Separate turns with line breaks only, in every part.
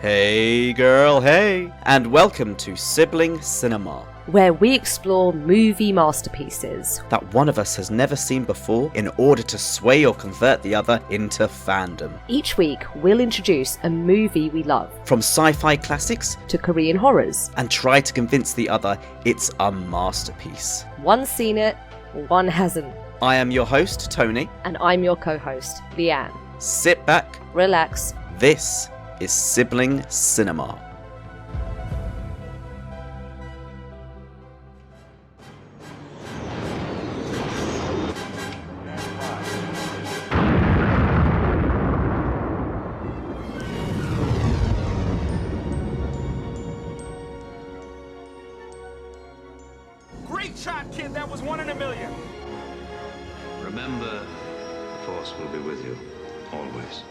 Hey girl, hey! And welcome to Sibling Cinema,
where we explore movie masterpieces
that one of us has never seen before in order to sway or convert the other into fandom.
Each week, we'll introduce a movie we love,
from sci-fi classics
to Korean horrors,
and try to convince the other it's a masterpiece.
One's seen it, one hasn't.
I am your host, Tony.
And I'm your co-host, Leanne.
Sit back,
relax.
This is Sibling Cinema.
Great shot, kid. That was 1 in a million.
Remember, the Force will be with you, always.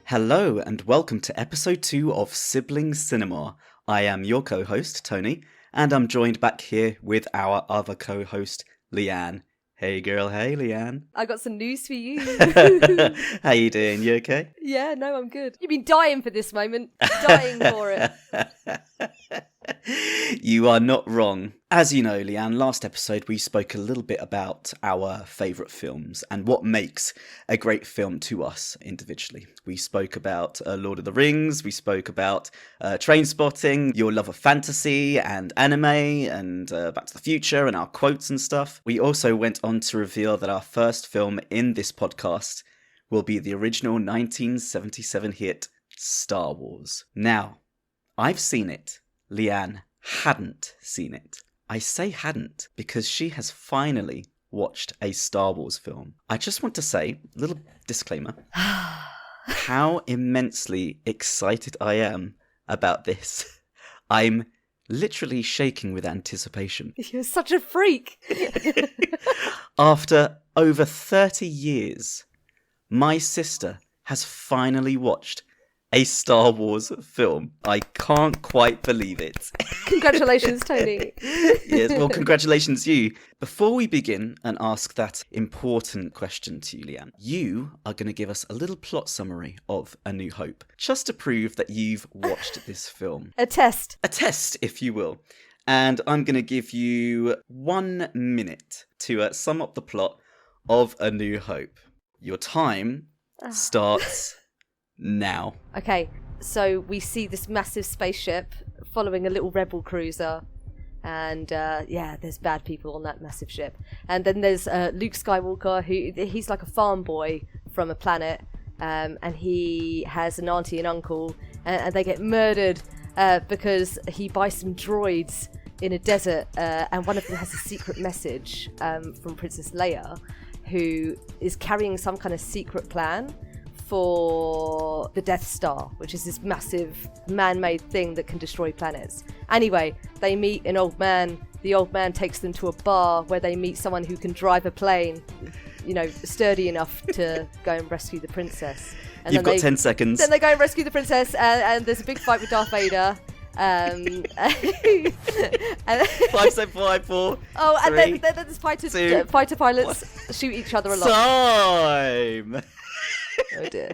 Hello and welcome to episode 2 of Sibling Cinema. I am your co-host, Tony, and I'm joined back here with our other co-host, Leanne. Hey girl, hey Leanne.
I got some news for you.
How you doing? You okay?
Yeah, no, I'm good. You've been dying for this moment. Dying for it.
You are not wrong. As you know, Leanne, last episode we spoke a little bit about our favourite films and what makes a great film to us individually. We spoke about Lord of the Rings, we spoke about Trainspotting, your love of fantasy and anime and Back to the Future and our quotes and stuff. We also went on to reveal that our first film in this podcast will be the original 1977 hit Star Wars. Now, I've seen it. Leanne hadn't seen it. I say hadn't because she has finally watched a Star Wars film. I just want to say, little disclaimer, how immensely excited I am about this. I'm literally shaking with anticipation.
You're such a freak.
After over 30 years, my sister has finally watched a Star Wars film. I can't quite believe it.
Congratulations, Tony.
Yes, well, congratulations you. Before we begin and ask that important question to you, Leanne, you are going to give us a little plot summary of A New Hope, just to prove that you've watched this film.
A test.
A test, if you will. And I'm going to give you 1 minute to sum up the plot of A New Hope. Your time starts now.
Okay, so we see this massive spaceship following a little rebel cruiser, and there's bad people on that massive ship. And then there's Luke Skywalker, he's like a farm boy from a planet, and he has an auntie and uncle, and they get murdered because he buys some droids in a desert, and one of them has a secret message from Princess Leia, who is carrying some kind of secret plan for the Death Star, which is this massive man-made thing that can destroy planets. Anyway, they meet an old man. The old man takes them to a bar where they meet someone who can drive a plane, sturdy enough to go and rescue the princess. And
You've got 10 seconds.
Then they go and rescue the princess, and there's a big fight with Darth Vader.
5, 7, 5, 4.
Oh, and
3,
then there's fighter
2,
pilots shoot each other a lot.
Time!
Oh dear.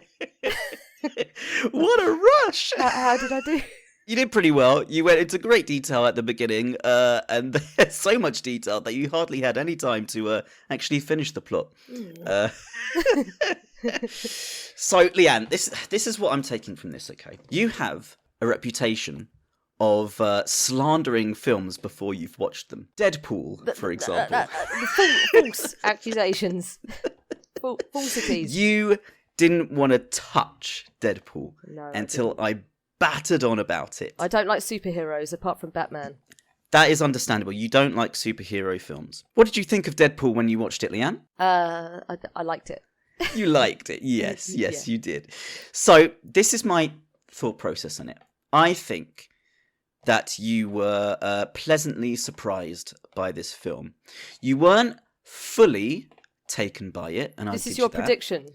What a rush!
How did I do?
You did pretty well. You went into great detail at the beginning, and there's so much detail that you hardly had any time to actually finish the plot. So, Leanne, this is what I'm taking from this, okay? You have a reputation of slandering films before you've watched them. Deadpool, for example.
False accusations. Falsities.
You didn't want to touch Deadpool until I battered on about it.
I don't like superheroes apart from Batman.
That is understandable. You don't like superhero films. What did you think of Deadpool when you watched it, Leanne?
I liked it.
You liked it. Yes,
Yeah.
You did. So this is my thought process on it. I think that you were pleasantly surprised by this film. You weren't fully taken by it, and
this is your prediction.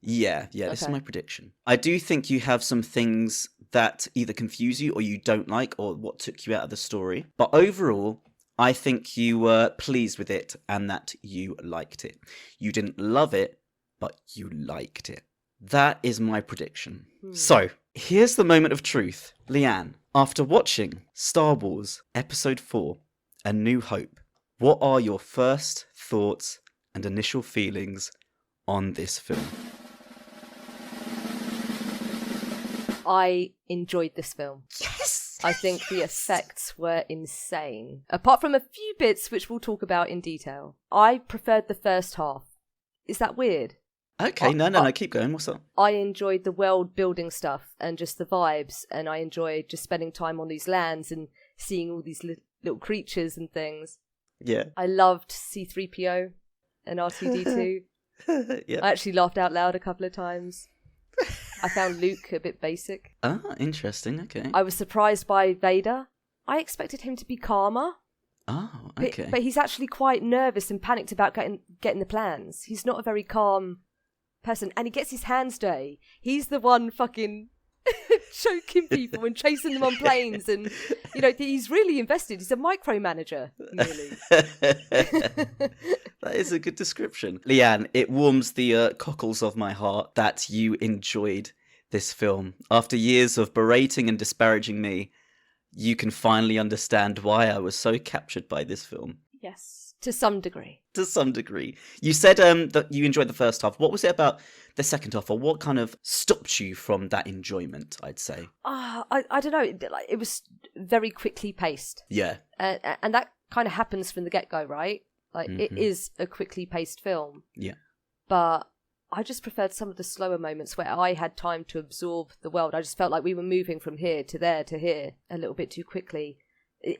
Yeah, this is my prediction. I do think you have some things that either confuse you or you don't like, or what took you out of the story. But overall, I think you were pleased with it and that you liked it. You didn't love it, but you liked it. That is my prediction. So, Here's the moment of truth. Leanne, after watching Star Wars Episode 4, A New Hope, what are your first thoughts and initial feelings on this film?
I enjoyed this film.
Yes!
I think the effects were insane. Apart from a few bits which we'll talk about in detail. I preferred the first half. Is that weird?
Okay, no, keep going. What's up?
I enjoyed the world building stuff and just the vibes, and I enjoyed just spending time on these lands and seeing all these little creatures and things.
Yeah.
I loved C-3PO and R2-D2.
Yeah.
I actually laughed out loud a couple of times. I found Luke a bit basic.
Ah, interesting. Okay.
I was surprised by Vader. I expected him to be calmer.
Oh, okay.
But he's actually quite nervous and panicked about getting the plans. He's not a very calm person, and he gets his hands dirty. He's the one fucking choking people and chasing them on planes, and he's really invested. He's a micromanager, nearly.
That is a good description. Leanne, it warms the cockles of my heart that you enjoyed this film. After years of berating and disparaging me, you can finally understand why I was so captured by this film.
Yes, to some degree.
To some degree. You said that you enjoyed the first half. What was it about the second half, or what kind of stopped you from that enjoyment, I'd say?
I don't know. It was very quickly paced.
Yeah.
And that kind of happens from the get-go, right? It is a quickly paced film.
Yeah.
But I just preferred some of the slower moments where I had time to absorb the world. I just felt like we were moving from here to there to here a little bit too quickly.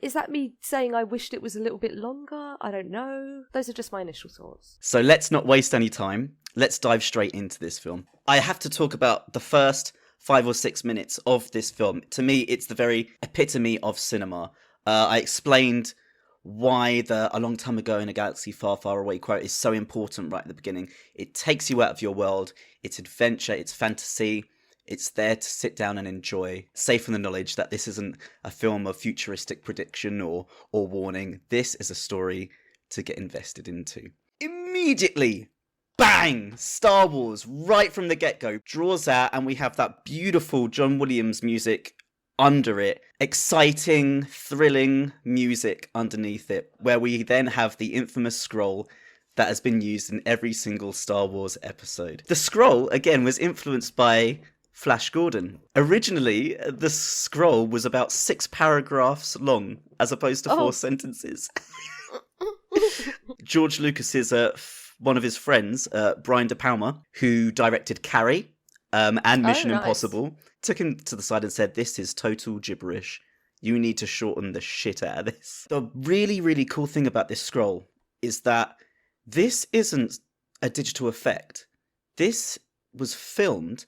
Is that me saying I wished it was a little bit longer? I don't know. Those are just my initial thoughts.
So let's not waste any time. Let's dive straight into this film. I have to talk about the first 5 or 6 minutes of this film. To me, it's the very epitome of cinema. I explained why the "a long time ago in a galaxy far, far away" quote is so important right at the beginning. It takes you out of your world. It's adventure. It's fantasy. It's there to sit down and enjoy, safe in the knowledge that this isn't a film of futuristic prediction or warning. This is a story to get invested into. Immediately, bang! Star Wars, right from the get-go, draws out, and we have that beautiful John Williams music under it. Exciting, thrilling music underneath it, where we then have the infamous scroll that has been used in every single Star Wars episode. The scroll, again, was influenced by Flash Gordon. Originally, the scroll was about 6 paragraphs long, as opposed to 4 sentences. George Lucas's one of his friends, Brian De Palma, who directed Carrie and Mission Impossible, took him to the side and said, "This is total gibberish. You need to shorten the shit out of this." The really, really cool thing about this scroll is that this isn't a digital effect. This was filmed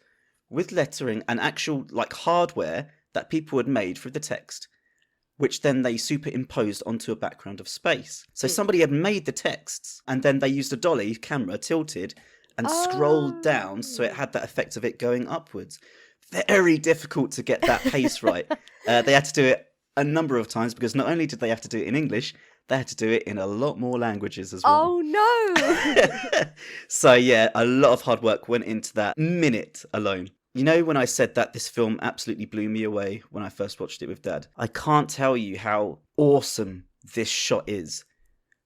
with lettering and actual hardware that people had made for the text, which then they superimposed onto a background of space. So somebody had made the texts, and then they used a dolly camera tilted and scrolled down, so it had that effect of it going upwards. Very difficult to get that pace right. They had to do it a number of times, because not only did they have to do it in English, they had to do it in a lot more languages as well.
Oh no!
So yeah, a lot of hard work went into that minute alone. You know, when I said that this film absolutely blew me away when I first watched it with Dad, I can't tell you how awesome this shot is.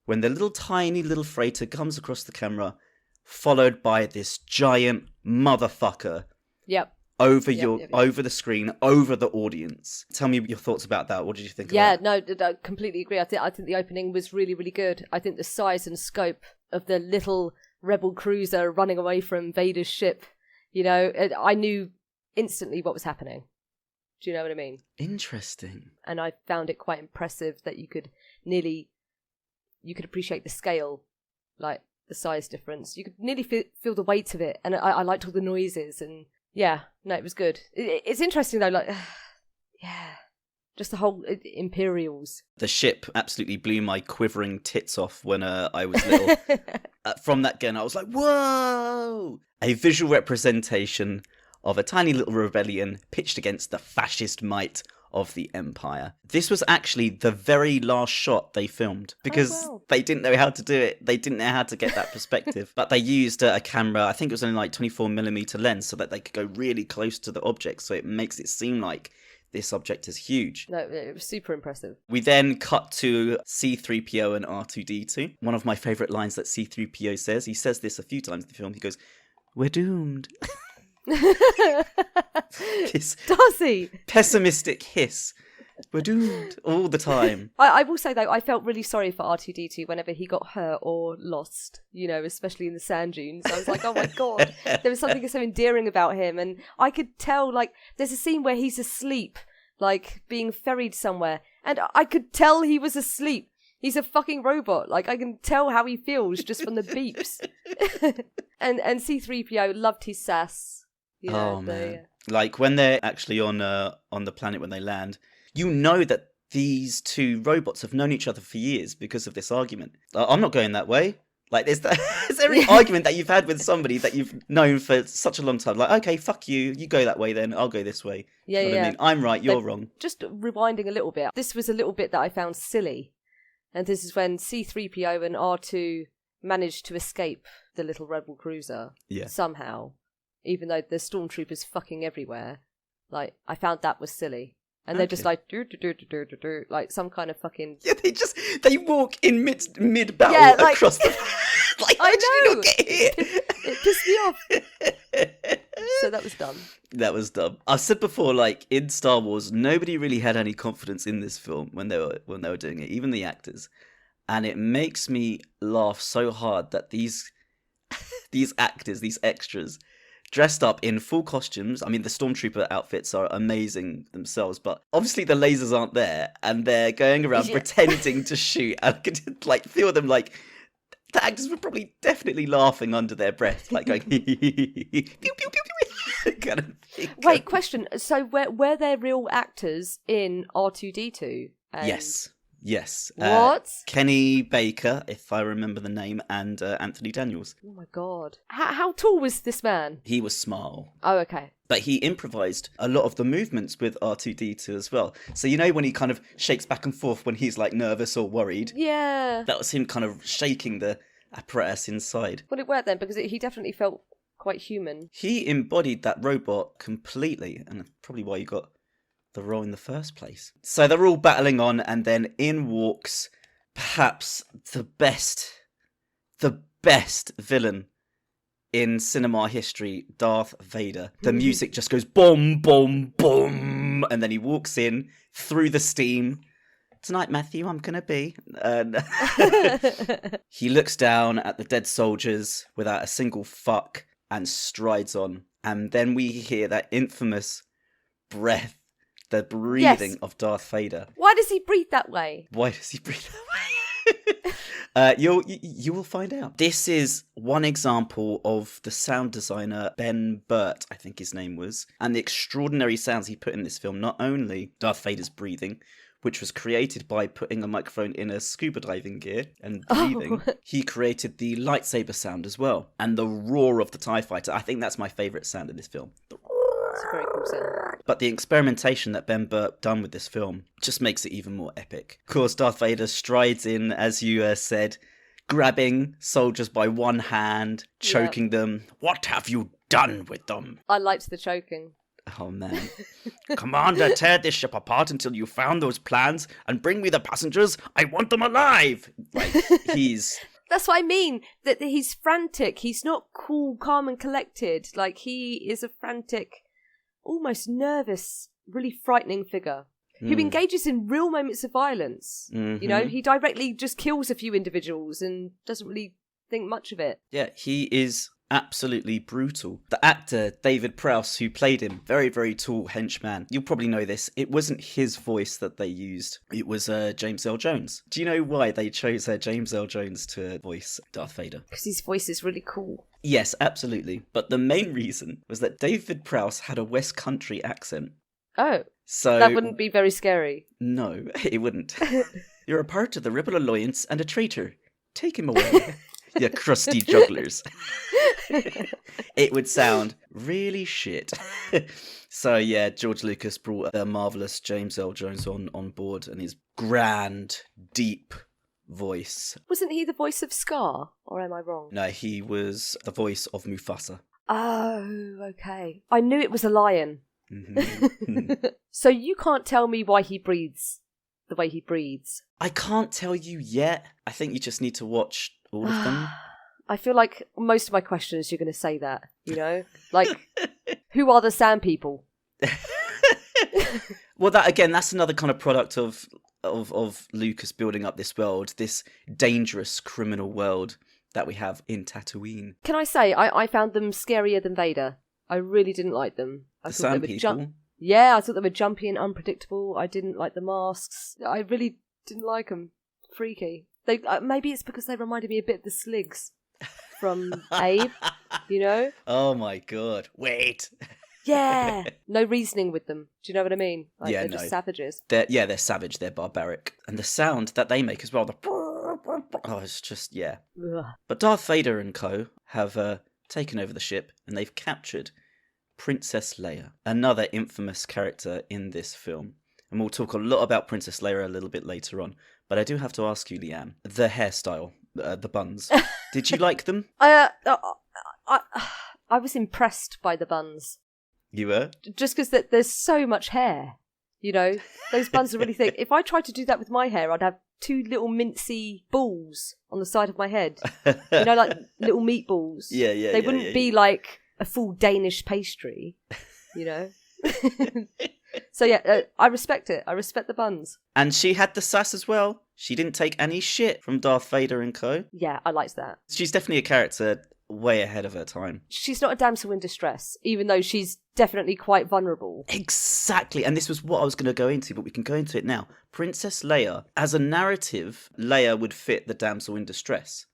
When the tiny little freighter comes across the camera, followed by this giant motherfucker.
Yep.
Over over the screen, over the audience. Tell me your thoughts about that. What did you think about it?
Yeah, no, I completely agree. I think the opening was really, really good. I think the size and scope of the little rebel cruiser running away from Vader's ship, I knew instantly what was happening. Do you know what I mean?
Interesting.
And I found it quite impressive that you could appreciate the scale, like the size difference. You could nearly feel the weight of it, and I liked all the noises, and yeah, no, it was good. It's interesting though, just the whole Imperials.
The ship absolutely blew my quivering tits off when I was little. From that gun, I was like, whoa! A visual representation of a tiny little rebellion pitched against the fascist might of the Empire. This was actually the very last shot they filmed because they didn't know how to do it. They didn't know how to get that perspective. But they used a camera, I think it was only like 24mm lens, so that they could go really close to the object, so it makes it seem like this object is huge.
No, it was super impressive.
We then cut to C-3PO and R2-D2. One of my favourite lines that C-3PO says, he says this a few times in the film, he goes, "We're doomed." This
Does he?
pessimistic hiss. We're doomed all the time.
I will say, though, I felt really sorry for R2-D2 whenever he got hurt or lost, especially in the sand dunes. I was like, oh my God, there was something so endearing about him. And I could tell, like, there's a scene where he's asleep, like, being ferried somewhere. And I could tell he was asleep. He's a fucking robot. Like, I can tell how he feels just from the beeps. and C-3PO loved his sass.
Man. Like, when they're actually on the planet when they land, you know that these two robots have known each other for years because of this argument. I'm not going that way. Like, there's every argument that you've had with somebody that you've known for such a long time. Like, okay, fuck you. You go that way then. I'll go this way.
Yeah,
you know what I mean? I'm right. You're wrong.
Just rewinding a little bit. This was a little bit that I found silly. And this is when C-3PO and R2 managed to escape the little rebel cruiser.
Yeah.
Somehow. Even though there's stormtroopers fucking everywhere. Like, I found that was silly. And they're just like, do, like some kind of fucking...
Yeah, they walk in mid-battle across the... Like,
I know!
You not get hit?
It pissed me off. So that was dumb.
That was dumb. I've said before, like, in Star Wars, nobody really had any confidence in this film when they were doing it, even the actors. And it makes me laugh so hard that these actors, these extras, dressed up in full costumes. I mean, the stormtrooper outfits are amazing themselves, but obviously the lasers aren't there, and they're going around pretending to shoot. And I could like feel them like the actors were probably definitely laughing under their breath, like going pew, pew, pew, kind of thing.
Wait, question. So were there real actors in R2-D2?
Yes.
What?
Kenny Baker, if I remember the name, and Anthony Daniels.
Oh my God. How tall was this man?
He was small.
Oh, okay.
But he improvised a lot of the movements with R2-D2 as well. So when he kind of shakes back and forth when he's like nervous or worried?
Yeah.
That was him kind of shaking the apparatus inside.
Well, it worked then, because he definitely felt quite human.
He embodied that robot completely, and that's probably why you got the role in the first place. So they're all battling on, and then in walks perhaps the best villain in cinema history, Darth Vader. The music just goes boom, boom, boom, and then he walks in through the steam. "Tonight, Matthew, I'm gonna be..." And he looks down at the dead soldiers without a single fuck and strides on. And then we hear that infamous breath, the breathing of Darth Vader.
Why does he breathe that way?
You will find out. This is one example of the sound designer Ben Burt, I think his name was, and the extraordinary sounds he put in this film. Not only Darth Vader's breathing, which was created by putting a microphone in a scuba diving gear and breathing. He created the lightsaber sound as well, and the roar of the TIE fighter. I think that's my favourite sound in this film.
It's a very cool sound.
But the experimentation that Ben Burt done with this film just makes it even more epic. Of course, Darth Vader strides in, as you said, grabbing soldiers by one hand, choking them. "What have you done with them?"
I liked the choking.
Oh, man. "Commander, tear this ship apart until you found those plans and bring me the passengers. I want them alive." Like,
That's what I mean, that he's frantic. He's not cool, calm and collected. Like, he is a frantic, almost nervous, really frightening figure who engages in real moments of violence.
Mm-hmm.
He directly just kills a few individuals and doesn't really think much of it.
Yeah, he is absolutely brutal. The actor, David Prowse, who played him, very, very tall henchman. You'll probably know this. It wasn't his voice that they used. It was James Earl Jones. Do you know why they chose James Earl Jones to voice Darth Vader?
Because his voice is really cool.
Yes, absolutely. But the main reason was that David Prowse had a West Country accent.
Oh.
So
that wouldn't be very scary.
No, it wouldn't. "You're a part of the Rebel Alliance and a traitor. Take him away, you crusty jugglers." it would sound really shit. So yeah, George Lucas brought the marvelous James Earl Jones on board, and his grand, deep voice.
Wasn't he the voice of Scar, or am I wrong?
No, he was the voice of Mufasa.
Oh, okay. I knew it was a lion.
Mm-hmm.
So you can't tell me why he breathes the way he breathes.
I can't tell you yet. I think you just need to watch all of them.
I feel like most of my questions you're going to say that, you know? Like, who are the Sand People?
Well, that's another kind of product of Lucas building up this world, this dangerous criminal world that we have in Tatooine.
Can I say, I found them scarier than Vader. I really didn't like them.
The Sand People?
Yeah, I thought they were jumpy and unpredictable. I didn't like the masks. I really didn't like them. Freaky. They maybe it's because they reminded me a bit of the Sligs from Abe, you know?
Oh my god. Wait.
Yeah. No reasoning with them. Do you know what I mean? Like,
Yeah,
they're
no.
just savages.
They're savage, they're barbaric. And the sound that they make as well, it's just, yeah.
Ugh.
But Darth Vader and co. have taken over the ship, and they've captured Princess Leia, another infamous character in this film. And we'll talk a lot about Princess Leia a little bit later on. But I do have to ask you, Leanne, the hairstyle, the buns, did you like them?
I was impressed by the buns.
You were?
Just because there's so much hair, you know? Those buns are really thick. If I tried to do that with my hair, I'd have two little mincy balls on the side of my head. You know, like little meatballs.
Yeah.
They wouldn't be like a full Danish pastry, you know? So yeah, I respect it. I respect the buns.
And she had the sass as well. She didn't take any shit from Darth Vader and co.
Yeah, I liked that.
She's definitely a character way ahead of her time.
She's not a damsel in distress, even though she's definitely quite vulnerable.
Exactly, and this was what I was going to go into, but we can go into it now. Princess Leia, as a narrative, Leia would fit the damsel in distress.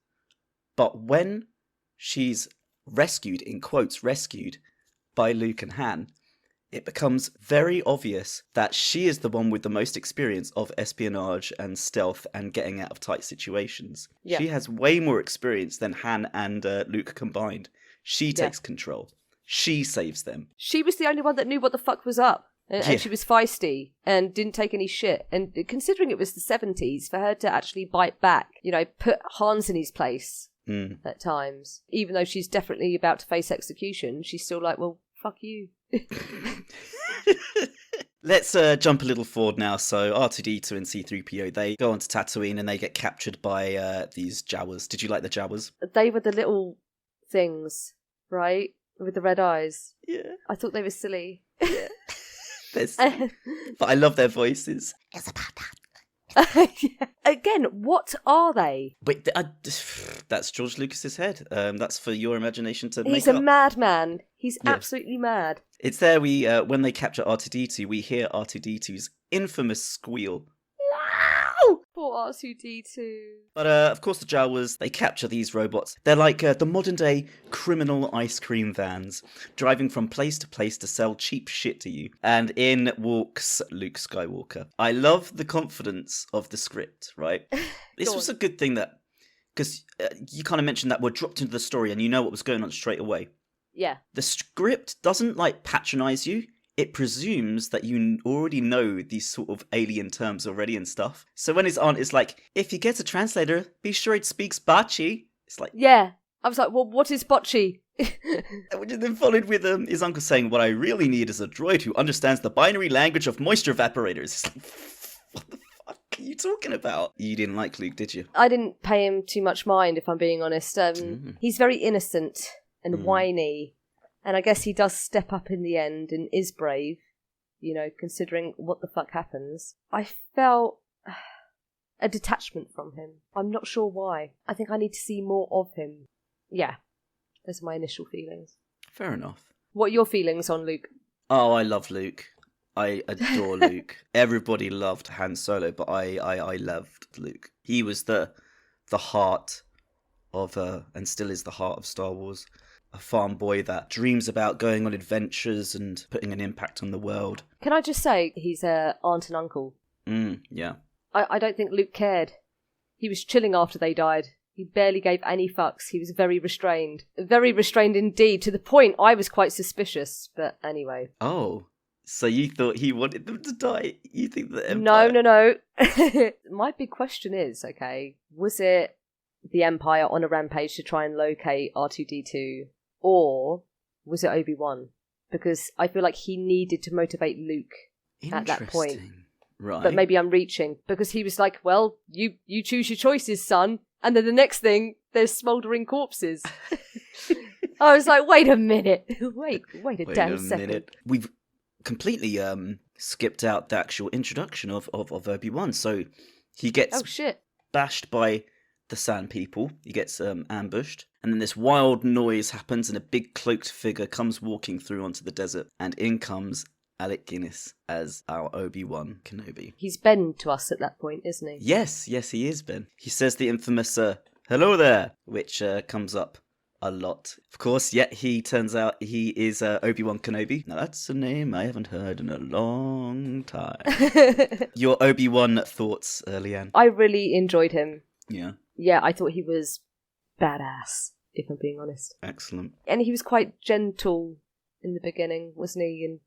But when she's rescued, in quotes, rescued by Luke and Han, it becomes very obvious that she is the one with the most experience of espionage and stealth and getting out of tight situations.
Yeah.
She has way more experience than Han and Luke combined. She takes control. She saves them.
She was the only one that knew what the fuck was up. And
Yeah.
she was feisty and didn't take any shit. And considering it was the 70s, for her to actually bite back, you know, put Hans in his place at times, even though she's definitely about to face execution, she's still like, well, fuck you.
Let's jump a little forward now. So R2-D2 and C-3PO, they go on to Tatooine and they get captured by these Jawas. Did you like the Jawas?
They were the little things, right? With the red eyes.
Yeah.
I thought they were silly.
Yeah. But I love their voices. It's about that.
Yeah. Again, what are they?
Wait, that's George Lucas's head. That's for your imagination to make
He's a
up.
madman. He's
Yeah.
absolutely mad.
It's there. We when they capture R2-D2, we hear R2-D2's infamous squeal. Wow!
Poor R2-D2.
But of course, the Jawas, they capture these robots. They're like the modern day criminal ice cream vans, driving from place to place to sell cheap shit to you. And in walks Luke Skywalker. I love the confidence of the script, right? This was a good thing that, because you kind of mentioned that we're dropped into the story and you know what was going on straight away.
Yeah.
The script doesn't like patronize you. It presumes that you already know these sort of alien terms already and stuff. So when his aunt is like, if you get a translator, be sure it speaks Bachi. It's like,
Yeah. I was like, well, what is bocce?
which is then followed with his uncle saying, what I really need is a droid who understands the binary language of moisture evaporators. It's like, what the fuck are you talking about? You didn't like Luke, did you?
I didn't pay him too much mind, if I'm being honest. He's very innocent and whiny. And I guess he does step up in the end and is brave, you know, considering what the fuck happens. I felt a detachment from him. I'm not sure why. I think I need to see more of him. Yeah, those are my initial feelings.
Fair enough.
What are your feelings on Luke?
Oh, I love Luke. I adore Luke. Everybody loved Han Solo, but I loved Luke. He was the heart of, and still is the heart of Star Wars. A farm boy that dreams about going on adventures and putting an impact on the world.
Can I just say he's a aunt and uncle?
Yeah.
I don't think Luke cared. He was chilling after they died. He barely gave any fucks. He was very restrained. Very restrained indeed, to the point I was quite suspicious. But anyway.
Oh, so you thought he wanted them to die? You think the Empire...
No. My big question is, okay, was it the Empire on a rampage to try and locate R2-D2, or was it Obi-Wan? Because I feel like he needed to motivate Luke at that point.
Interesting. Right.
But maybe I'm reaching, because he was like, well, you choose your choices, son. And then the next thing, there's smouldering corpses. I was like, wait a minute. Wait a damn second.
We've completely skipped out the actual introduction of Obi-Wan. So he gets bashed by the Sand People. He gets ambushed. And then this wild noise happens and a big cloaked figure comes walking through onto the desert. And in comes Alec Guinness as our Obi-Wan Kenobi.
He's Ben to us at that point, isn't he?
Yes, he is Ben. He says the infamous, hello there, which comes up a lot. Of course, yet he turns out he is Obi-Wan Kenobi. Now that's a name I haven't heard in a long time. Your Obi-Wan thoughts, Leanne?
I really enjoyed him.
Yeah.
Yeah, I thought he was badass, if I'm being honest.
Excellent.
And he was quite gentle in the beginning, wasn't he? And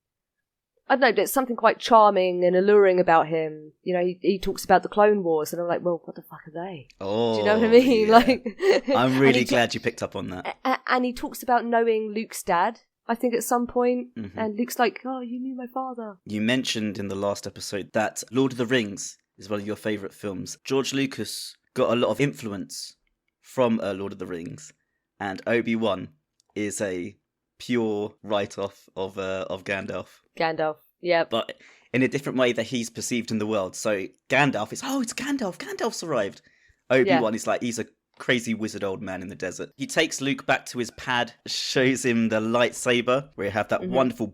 I don't know, there's something quite charming and alluring about him. You know, he talks about the Clone Wars, and I'm like, well, what the fuck are they?
Oh,
do you know what I mean?
Yeah.
Like,
I'm really glad you picked up on that.
And he talks about knowing Luke's dad, I think, at some point.
Mm-hmm.
And Luke's like, oh, you knew my father.
You mentioned in the last episode that Lord of the Rings is one of your favourite films. George Lucas got a lot of influence from Lord of the Rings, and Obi-Wan is a pure write-off of Gandalf.
Gandalf, yeah.
But in a different way that he's perceived in the world. So Gandalf is, it's Gandalf. Gandalf's arrived. Obi-Wan is like, he's a crazy wizard old man in the desert. He takes Luke back to his pad, shows him the lightsaber, where you have that wonderful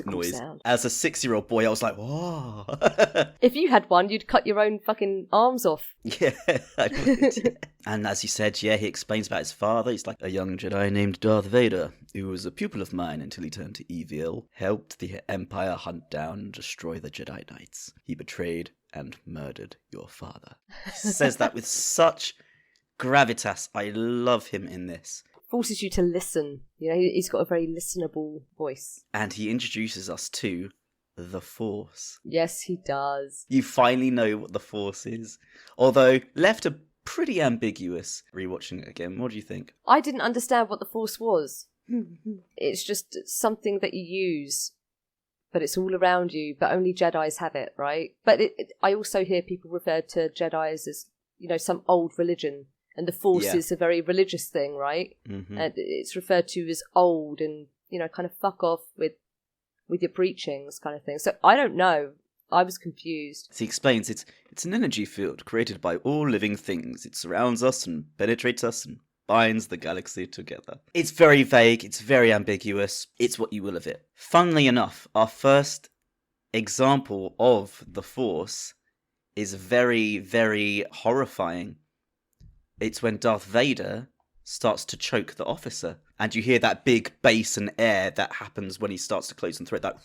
noise.
Sound.
As a 6-year-old boy, I was like, whoa.
If you had one, you'd cut your own fucking arms off.
Yeah, I would. Yeah. And as you said, he explains about his father. He's like, a young Jedi named Darth Vader, who was a pupil of mine until he turned to evil, helped the Empire hunt down and destroy the Jedi Knights. He betrayed and murdered your father. He says that with such gravitas. I love him in this.
Forces you to listen. You know, he's got a very listenable voice.
And he introduces us to the Force.
Yes, he does.
You finally know what the Force is. Although, left a pretty ambiguous rewatching it again. What do you think?
I didn't understand what the Force was. It's just something that you use, but it's all around you, but only Jedis have it, right? But I also hear people refer to Jedis as, you know, some old religion, and the Force is a very religious thing, right? Mm-hmm. And it's referred to as old and, you know, kind of fuck off with your preachings kind of thing. So I don't know. I was confused.
He explains it's an energy field created by all living things. It surrounds us and penetrates us and binds the galaxy together. It's very vague, it's very ambiguous, it's what you will of it. Funnily enough, our first example of the Force is very, very horrifying. It's when Darth Vader starts to choke the officer, and you hear that big bass and air that happens when he starts to close and thread that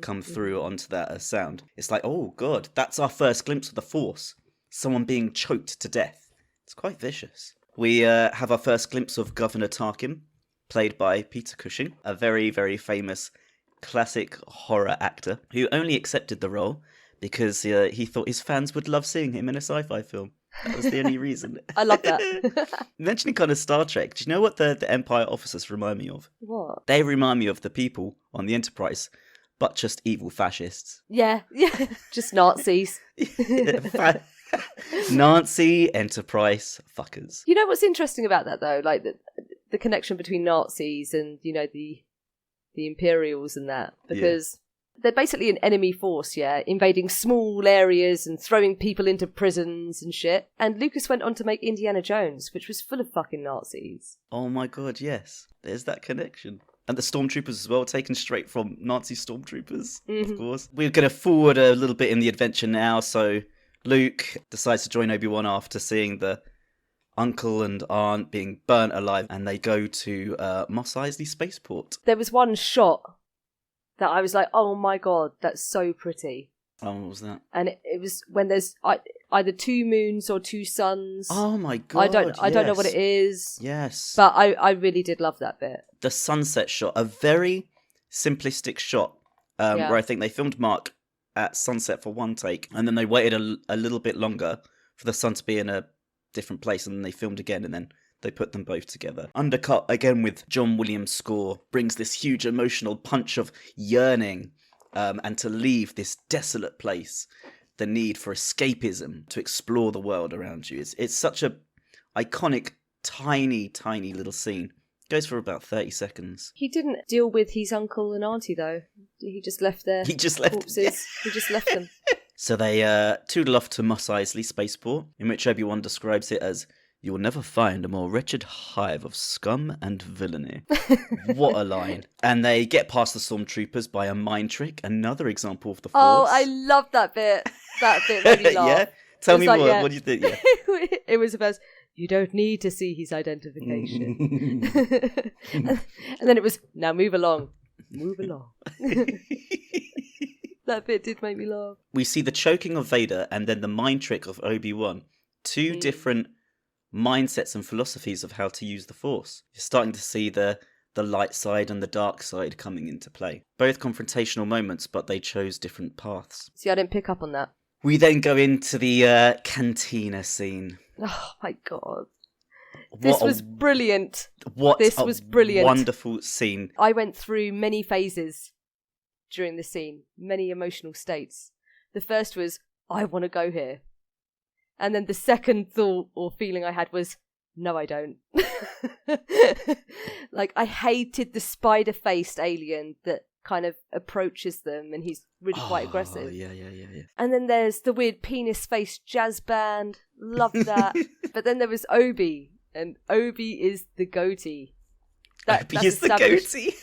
come through onto that sound. It's like, oh god, that's our first glimpse of the Force. Someone being choked to death. It's quite vicious. We have our first glimpse of Governor Tarkin, played by Peter Cushing, a very, very famous classic horror actor who only accepted the role because he thought his fans would love seeing him in a sci-fi film. That was the only reason.
I love that.
Mentioning kind of Star Trek, do you know what the Empire officers remind me of?
What?
They remind me of the people on the Enterprise, but just evil fascists.
Yeah, just Nazis.
Nazi Enterprise fuckers.
You know what's interesting about that though? Like the connection between Nazis and, you know, the Imperials and that, because they're basically an enemy force, invading small areas and throwing people into prisons and shit. And Lucas went on to make Indiana Jones, which was full of fucking Nazis.
Oh my god, yes. There's that connection. And the stormtroopers as well, taken straight from Nazi stormtroopers, of course. We're going to forward a little bit in the adventure now, so Luke decides to join Obi-Wan after seeing the uncle and aunt being burnt alive, and they go to Mos Eisley Spaceport.
There was one shot that I was like, oh my god, that's so pretty.
Oh, what was that?
And it was when either two moons or two suns.
Oh my god!
I don't know what it is.
Yes,
but I really did love that bit.
The sunset shot, a very simplistic shot, where I think they filmed Mark at sunset for one take, and then they waited a little bit longer for the sun to be in a different place, and then they filmed again, and then they put them both together. Undercut again with John Williams' score brings this huge emotional punch of yearning, and to leave this desolate place, the need for escapism, to explore the world around you. It's such a iconic, tiny little scene. Goes for about 30 seconds.
He didn't deal with his uncle and auntie though. He just left their corpses.
Yeah.
He just left them.
So they toodle off to Mos Eisley Spaceport, in which Obi-Wan describes it as, "You will never find a more wretched hive of scum and villainy." What a line. And they get past the stormtroopers by a mind trick, another example of the Force.
Oh, I love that bit. That bit made me laugh.
Yeah? Tell me
like,
more.
yeah.
What do you think? Yeah.
It was about, you don't need to see his identification. And then it was, now move along. Move along. That bit did make me laugh.
We see the choking of Vader and then the mind trick of Obi-Wan. Two different mindsets and philosophies of how to use the Force. You're starting to see the light side and the dark side coming into play. Both confrontational moments, but they chose different paths.
See, I didn't pick up on that.
We then go into the cantina scene.
Oh my god. This was brilliant.
This
was brilliant.
Wonderful scene.
I went through many phases during the scene, many emotional states. The first was, I want to go here. And then the second thought or feeling I had was, no, I don't. Like, I hated the spider-faced alien that kind of approaches them, and he's really quite aggressive.
Yeah.
And then there's the weird penis-faced jazz band. Loved that. But then there was Obi, and Obi is the goatee.
Obi is the goatee.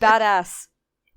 Badass.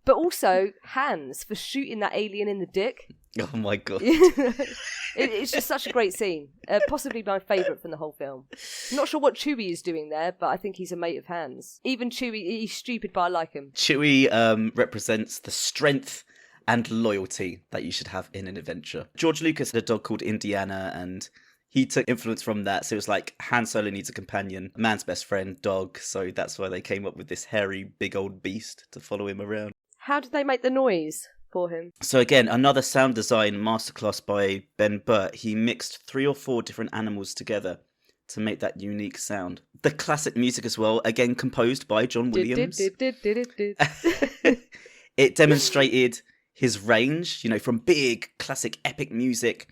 But also hands for shooting that alien in the dick.
Oh my god.
It's just such a great scene. Possibly my favourite from the whole film. I'm not sure what Chewie is doing there, but I think he's a mate of Han's. Even Chewie, he's stupid, but I like him.
Chewie represents the strength and loyalty that you should have in an adventure. George Lucas had a dog called Indiana, and he took influence from that. So it was like, Han Solo needs a companion, a man's best friend, dog. So that's why they came up with this hairy, big old beast to follow him around.
How did they make the noise for him?
So again, another sound design masterclass by Ben Burt. He mixed 3 or 4 different animals together to make that unique sound. The classic music as well, again composed by John Williams. It demonstrated his range, from big, classic, epic music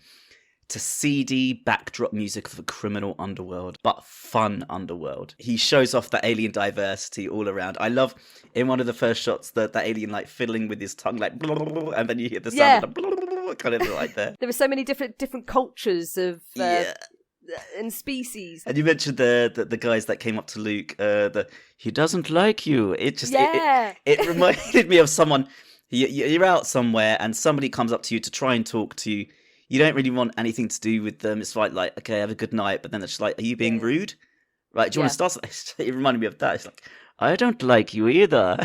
to seedy backdrop music of a criminal underworld, but fun underworld. He shows off that alien diversity all around. I love, in one of the first shots, that alien like fiddling with his tongue, like, and then you hear the sound of the kind of like there.
There were so many different cultures of and species.
And you mentioned the guys that came up to Luke. He doesn't like you. It just it reminded me of someone. You're out somewhere and somebody comes up to you to try and talk to you. You don't really want anything to do with them. It's like, okay, have a good night. But then it's like, are you being rude? Right, do you want to start something? It reminded me of that. It's like, I don't like you either.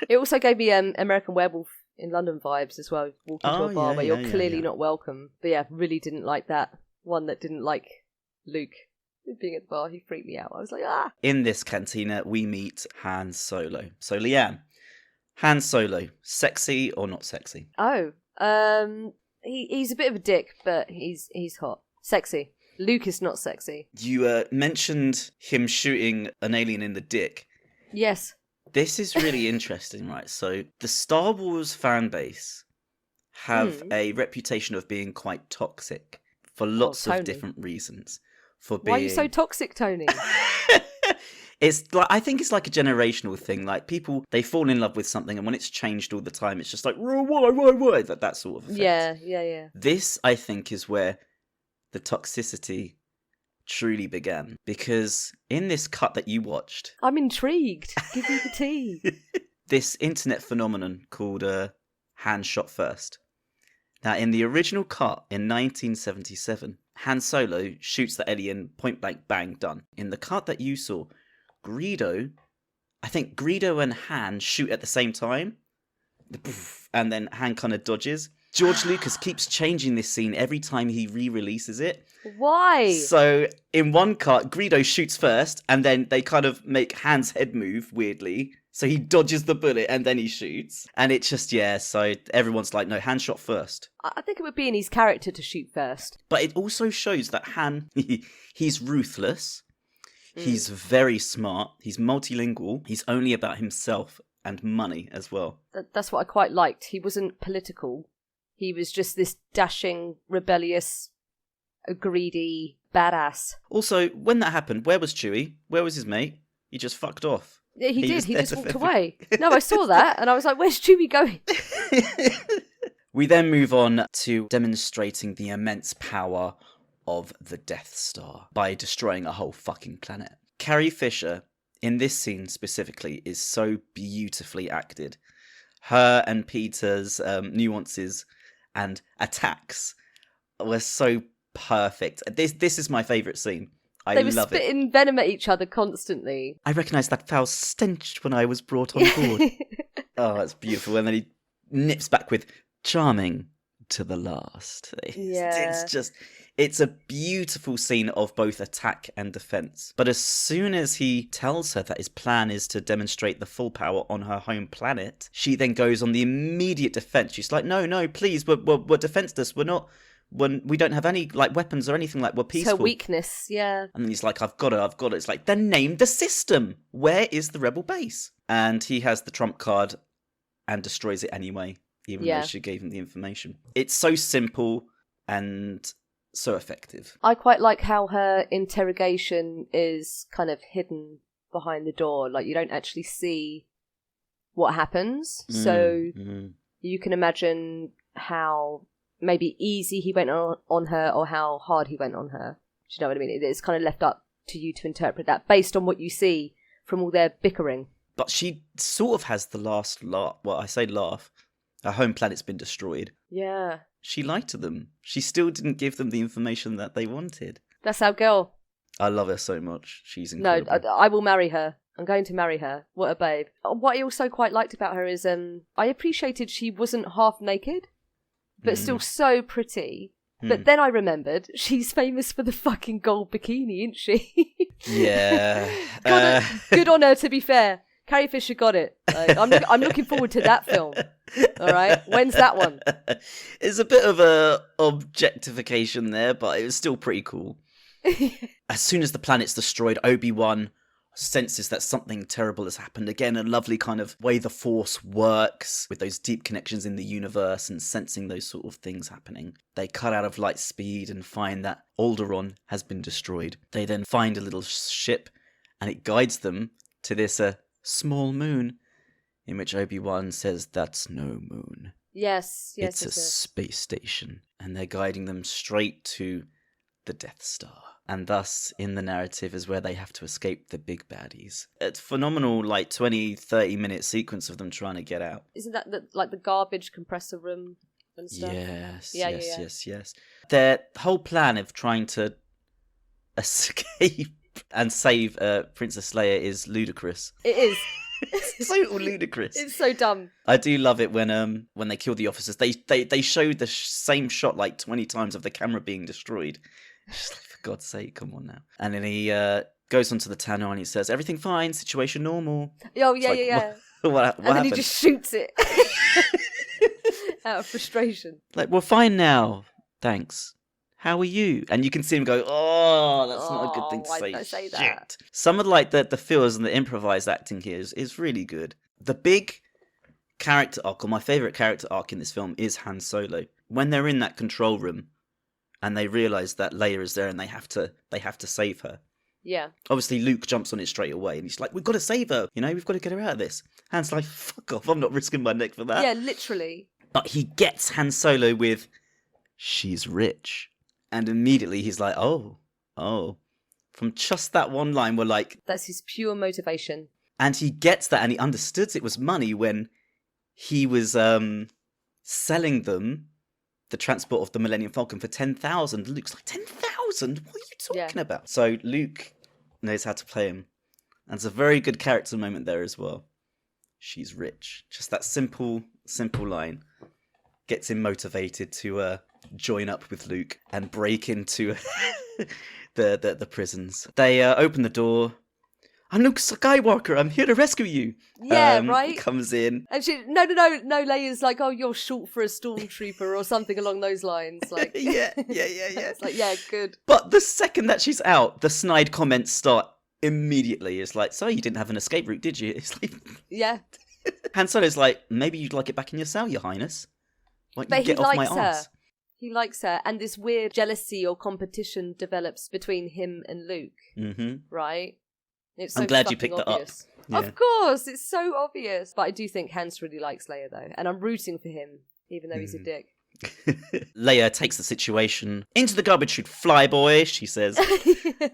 It also gave me American Werewolf in London vibes as well. Walking to a bar where you're clearly not welcome. But yeah, really didn't like that. One that didn't like Luke being at the bar. He freaked me out. I was like, ah. In
this cantina, we meet Han Solo. So, Leanne, Han Solo, sexy or not sexy?
Oh, He's a bit of a dick, but he's hot. Sexy. Luke is not sexy.
You mentioned him shooting an alien in the dick.
Yes.
This is really interesting, right? So the Star Wars fan base have a reputation of being quite toxic for lots of different reasons. Why
are you so toxic, Tony?
It's like, I think it's like a generational thing. Like, people, they fall in love with something, and when it's changed all the time, it's just like, why? That sort of effect.
Yeah.
This, I think, is where the toxicity truly began. Because in this cut that you watched...
I'm intrigued. Give me the tea.
This internet phenomenon called Han Shot First. Now, in the original cut in 1977, Han Solo shoots the alien, point blank, bang, done. In the cut that you saw... Greedo and Han shoot at the same time, and then Han kind of dodges. George Lucas keeps changing this scene every time he re-releases it.
Why?
So in one cut, Greedo shoots first, and then they kind of make Han's head move weirdly. So he dodges the bullet and then he shoots. And it's just, so everyone's like, no, Han shot first.
I think it would be in his character to shoot first.
But it also shows that Han, he's ruthless. He's very smart. He's multilingual. He's only about himself and money as well.
That's what I quite liked. He wasn't political. He was just this dashing, rebellious, greedy badass.
Also, when that happened, where was Chewie? Where was his mate? He just fucked off.
Yeah, he did. He just walked away. No, I saw that, and I was like, where's Chewie going?
We then move on to demonstrating the immense power of the Death Star by destroying a whole fucking planet. Carrie Fisher, in this scene specifically, is so beautifully acted. Her and Peter's nuances and attacks were so perfect. This is my favourite scene.
They were spitting venom at each other constantly.
I recognised that foul stench when I was brought on board. Oh, that's beautiful. And then he nips back with charming to the last.
Yeah.
It's a beautiful scene of both attack and defence. But as soon as he tells her that his plan is to demonstrate the full power on her home planet, she then goes on the immediate defence. She's like, no, please, we're defenceless. We don't have any weapons or anything, we're peaceful.
It's her weakness, yeah.
And then he's like, I've got it. It's like, then name the system. Where is the rebel base? And he has the trump card and destroys it anyway, even though she gave him the information. It's so simple and so effective.
I quite like how her interrogation is kind of hidden behind the door. Like, you don't actually see what happens. So you can imagine how maybe easy he went on her or how hard he went on her. Do you know what I mean? It's kind of left up to you to interpret that based on what you see from all their bickering.
But she sort of has the last laugh. Well, I say laugh. Her home planet's been destroyed.
Yeah.
She lied to them. She still didn't give them the information that they wanted.
That's our girl.
I love her so much. She's incredible.
No, I will marry her. I'm going to marry her. What a babe. What I also quite liked about her is I appreciated she wasn't half naked, but still so pretty. But then I remembered she's famous for the fucking gold bikini, isn't she?
Yeah.
Good on her, to be fair. Carrie Fisher got it. I'm looking forward to that film. All right, when's that one?
It's a bit of a objectification there, but it was still pretty cool. As soon as the planet's destroyed, Obi-Wan senses that something terrible has happened. Again, a lovely kind of way the Force works with those deep connections in the universe and sensing those sort of things happening. They cut out of light speed and find that Alderaan has been destroyed. They then find a little ship and it guides them to this small moon, in which Obi-Wan says that's no moon.
Yes.
It's a space station. And they're guiding them straight to the Death Star. And thus, in the narrative, is where they have to escape the big baddies. It's phenomenal, 20, 30-minute sequence of them trying to get out.
Isn't that the garbage compressor room and stuff?
Yes. Their whole plan of trying to escape and save Princess Leia is ludicrous.
It is.
It's so ludicrous.
It's so dumb.
I do love it when they kill the officers. They showed the same shot 20 times of the camera being destroyed. It's like, for God's sake, come on now. And then he goes onto the Tannoy and he says, everything fine, situation normal.
Oh, yeah.
What
and then
happened?
He just shoots it. Out of frustration.
We're fine now, thanks. How are you? And you can see him go, oh, that's not a good thing to
why
say.
did I say
Shit.
that?
Some of the feels and the improvised acting here is really good. The big character arc, or my favourite character arc in this film, is Han Solo. When they're in that control room and they realise that Leia is there and they have to save her.
Yeah.
Obviously, Luke jumps on it straight away and he's like, we've got to save her. We've got to get her out of this. Han's like, fuck off, I'm not risking my neck for that.
Yeah, literally.
But he gets Han Solo with, she's rich. And immediately he's like, oh. From just that one line, we're like...
That's his pure motivation.
And he gets that and he understood it was money when he was selling them the transport of the Millennium Falcon for 10,000. Luke's like, 10,000? What are you talking about? So Luke knows how to play him. And it's a very good character moment there as well. She's rich. Just that simple line. gets him motivated to join up with Luke and break into the prisons. They open the door. I'm Luke Skywalker. I'm here to rescue you.
Yeah, right?
Comes in.
And she, no, Leia's like, oh, you're short for a stormtrooper or something along those lines. Like,
yeah.
It's like, yeah, good.
But the second that she's out, the snide comments start immediately. It's like, so you didn't have an escape route, did you? It's like,
yeah.
Han Solo's like, maybe you'd like it back in your cell, Your Highness. Like,
But
get
he
off
likes
my
her.
arse.
He likes her, and this weird jealousy or competition develops between him and Luke.
Mm-hmm.
Right? It's so
I'm glad you
fucking
picked
obvious.
that up. Yeah.
Of course, it's so obvious. But I do think Hans really likes Leia, though, and I'm rooting for him, even though he's a dick.
Leia takes the situation into the garbage chute, fly boy, she says,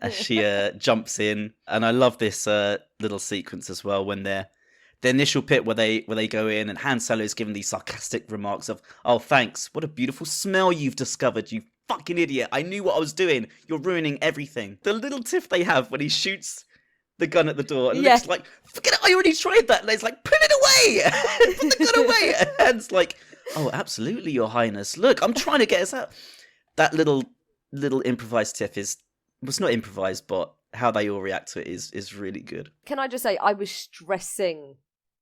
as she jumps in. And I love this little sequence as well when the initial pit where they go in and Han Solo is giving these sarcastic remarks of, oh, thanks, what a beautiful smell you've discovered, you fucking idiot. I knew what I was doing. You're ruining everything. The little tiff they have when he shoots the gun at the door, and Luke's like, forget it, I already tried that. And he's like, put it away! Put the gun away! And Han's like, oh, absolutely, Your Highness. Look, I'm trying to get us out. That little improvised tiff was not improvised, but how they all react to it is really good.
Can I just say, I was stressing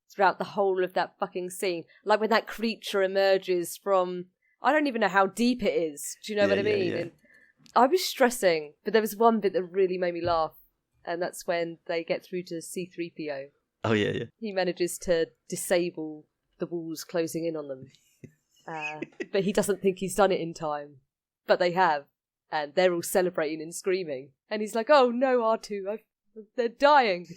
throughout the whole of that fucking scene. Like when that creature emerges from, I don't even know how deep it is. Do you know what I mean?
Yeah.
And I was stressing, but there was one bit that really made me laugh. And that's when they get through to C-3PO.
Oh, yeah.
He manages to disable the walls closing in on them. But he doesn't think he's done it in time. But they have. And they're all celebrating and screaming. And he's like, oh no, R2, they're dying.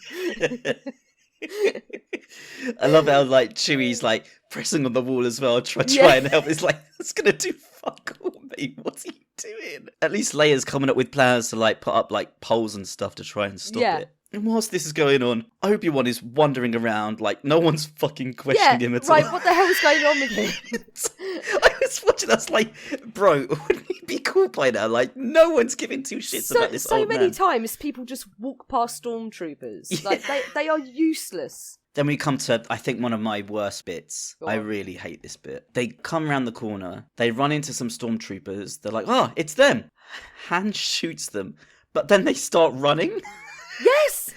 I love how, like, Chewie's, like, pressing on the wall as well, try and help. It's like, that's gonna do fuck all, mate. What's he doing? At least Leia's coming up with plans to, like, put up, like, poles and stuff to try and stop it. And whilst this is going on, Obi-Wan is wandering around, like, no one's fucking questioning him at all.
Right, what the hell's going on with him?
I was watching us like, bro, wouldn't he be cool by now? Like, no one's giving two shits about this old man.
So many times people just walk past stormtroopers. Like, they are useless.
Then we come to, I think, one of my worst bits.
Go on.
I really hate this bit. They come around the corner, they run into some stormtroopers, they're like, oh, it's them. Han shoots them, but then they start running.
Yes!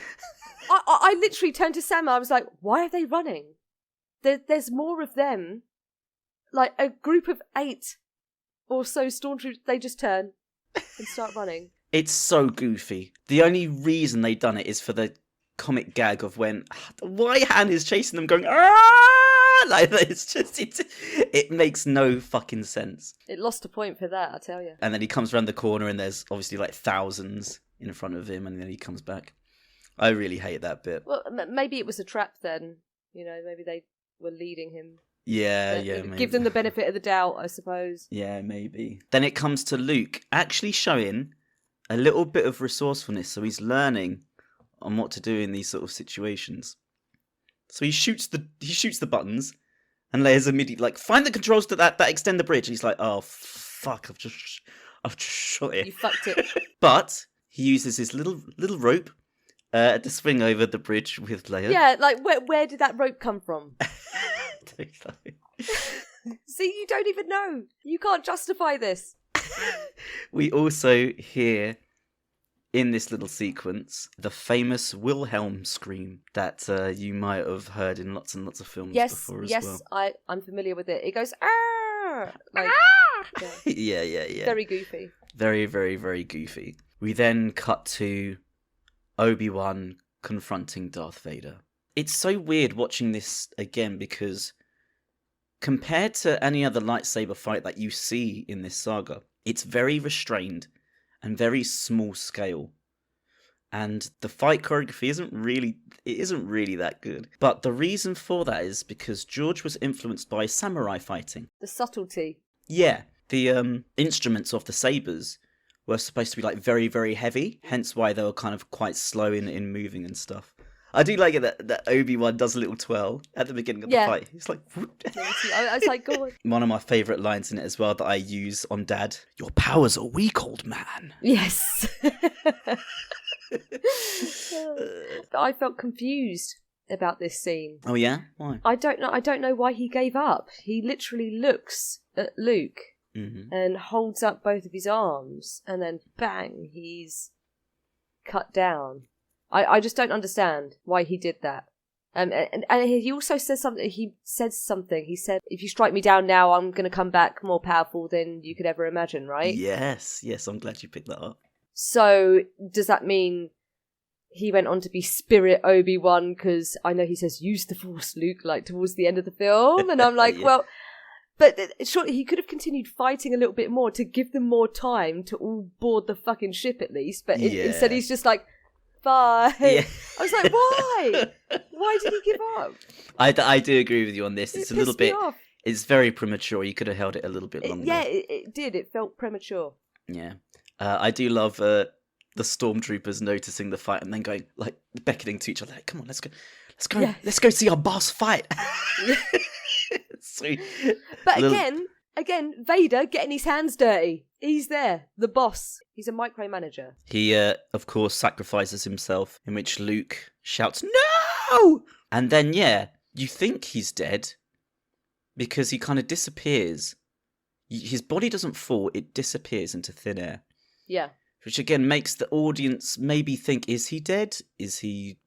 I literally turned to Sam, I was like, why are they running? There's more of them. Like, a group of 8 or so stormtroopers, they just turn and start running.
It's so goofy. The only reason they've done it is for the comic gag of why Han is chasing them going, ah! Like, it's just, it makes no fucking sense.
It lost a point for that, I tell you.
And then he comes around the corner and there's obviously like thousands in front of him, and then he comes back. I really hate that bit.
Well, maybe it was a trap then. You know, maybe they were leading him.
Yeah, maybe.
Give them the benefit of the doubt, I suppose.
Yeah, maybe. Then it comes to Luke actually showing a little bit of resourcefulness, so he's learning on what to do in these sort of situations. So he shoots the buttons, and Leia's immediately like, find the controls to that extend the bridge. And he's like, oh fuck, I've just shot it.
You fucked it.
But he uses his little rope to swing over the bridge with Leia.
Yeah, like where did that rope come from?
Don't know.
See, you don't even know. You can't justify this.
We also hear in this little sequence the famous Wilhelm scream that you might have heard in lots and lots of films before as well.
Yes, I'm familiar with it. It goes, ah! Like,
yeah.
Very goofy.
Very, very, very goofy. We then cut to Obi-Wan confronting Darth Vader. It's so weird watching this again because compared to any other lightsaber fight that you see in this saga, it's very restrained and very small scale. And the fight choreography isn't really that good. But the reason for that is because George was influenced by samurai fighting.
The subtlety.
Yeah, the instruments of the sabers were supposed to be like very, very heavy, hence why they were kind of quite slow in moving and stuff. I do like it that Obi-Wan does a little twirl at the beginning of the fight. He's like,
I was like, God.
One of my favourite lines in it as well that I use on Dad. Your powers are weak, old man.
Yes. I felt confused about this scene.
Oh yeah? Why?
I don't know why he gave up. He literally looks at Luke
Mm-hmm.
and holds up both of his arms, and then bang, he's cut down. I just don't understand why he did that. And he also says something. He said, if you strike me down now, I'm going to come back more powerful than you could ever imagine, right?
Yes, I'm glad you picked that up.
So, does that mean he went on to be Spirit Obi-Wan? Because I know he says, use the Force, Luke, like, towards the end of the film. And I'm like,
Yeah.
well, but surely he could have continued fighting a little bit more to give them more time to all board the fucking ship at least. But
Yeah.
instead he's just like, bye.
Yeah.
I was like, why? Why did he give up?
I do agree with you on this. It's a little
pissed me
bit...
off.
It's very premature. You could have held it a little bit longer.
It did. It felt premature.
Yeah. I do love the stormtroopers noticing the fight and then going, like, beckoning to each other, like, come on, let's go,
Yeah.
let's go see our boss fight. Sweet.
But
Little-
again, Vader getting his hands dirty. He's there, the boss. He's a micromanager.
He, of course, sacrifices himself, in which Luke shouts, no! And then, yeah, you think he's dead, because he kind of disappears. His body doesn't fall, it disappears into thin air.
Yeah.
Which, again, makes the audience maybe think, is he dead? Is he...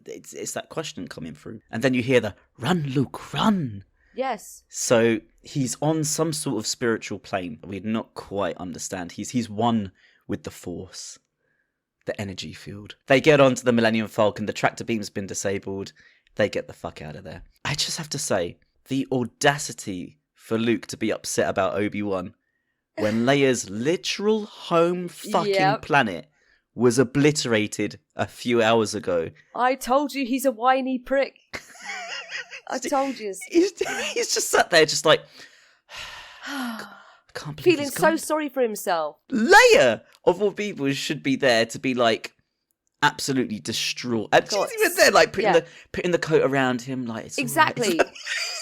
It's that question coming through. And then you hear the, run, Luke, run!
Yes.
So he's on some sort of spiritual plane that we not quite understand. He's one with the Force, the energy field. They get onto the Millennium Falcon. The tractor beam's been disabled. They get the fuck out of there. I just have to say, the audacity for Luke to be upset about Obi-Wan when Leia's literal home fucking
Yep.
planet was obliterated a few hours ago.
I told you he's a whiny prick. I told you.
He's just sat there just like... I can't believe
Feeling
he's
so
gone.
sorry for himself.
Leia, of all people, should be there to be like absolutely distraught. And
God.
she's even there, like
Yeah.
putting the coat around him, like it's all
Exactly.
right.